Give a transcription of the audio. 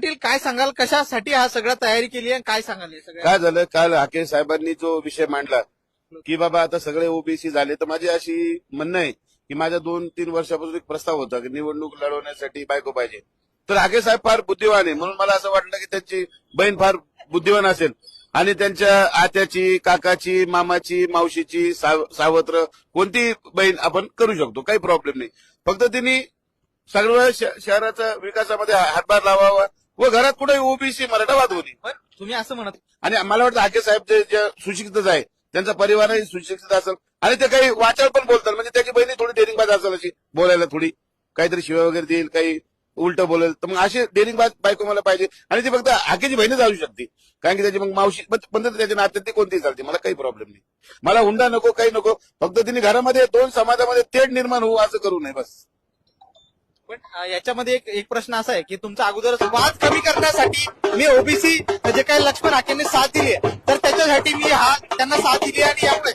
पाटील काय सांगाल, कशासाठी हा सगळं तयारी केली आहे, काय सांगाल हे सगळं? काय झालं काल हाके साहेबांनी जो विषय मांडला की बाबा आता सगळे ओबीसी झाले, तर माझी अशी म्हणणं आहे की माझ्या 2-3 वर्षापासून एक प्रस्ताव होता की निवडणूक लढवण्यासाठी बायको पाहिजे. तर हाके साहेब फार बुद्धिवान आहे, म्हणून मला असं वाटलं की त्यांची बहीण फार बुद्धिवान असेल आणि त्यांच्या आत्याची, काकाची, मामाची, मावशीची, सावत्र कोणती बहीण आपण करू शकतो, काही प्रॉब्लेम नाही. फक्त त्यांनी सगळं शहराच्या विकासामध्ये हातभार लावावा व घरात कुठे ओबीसी मराठा वाद पण तुम्ही असं म्हणत आणि मला वाटतं हाके साहेब जे सुशिक्षितच आहे, त्यांचा परिवारही सुशिक्षित असेल आणि ते काही वाचाळ पण बोलतात, म्हणजे त्याची बहिणी थोडी डेअरिंगबाज असेल अशी बोलायला, थोडी काहीतरी शिवाय वगैरे देईल, काही उलट बोलेल, तर मग अशी डेअरिंगबाज बायको मला पाहिजे. आणि ती फक्त हाकेची बहिणच असू शकते, कारण की त्याची मग मावशी पण त्याच्या नात्यात ती कोणतीही चालते, मला काही प्रॉब्लेम नाही. मला हुंडा नको, काही नको, फक्त तिने घरामध्ये 2 समाजामध्ये तेढ निर्माण होऊ असं करू नये बस. पण याच्यामध्ये एक प्रश्न असा आहे की तुमचा अगोदरच वाद कमी करण्यासाठी मी ओबीसी जे काही लक्ष्मण हाकेंनी साथ दिली आहे, तर त्याच्यासाठी मी त्यांना साथ दिली आणि यामुळे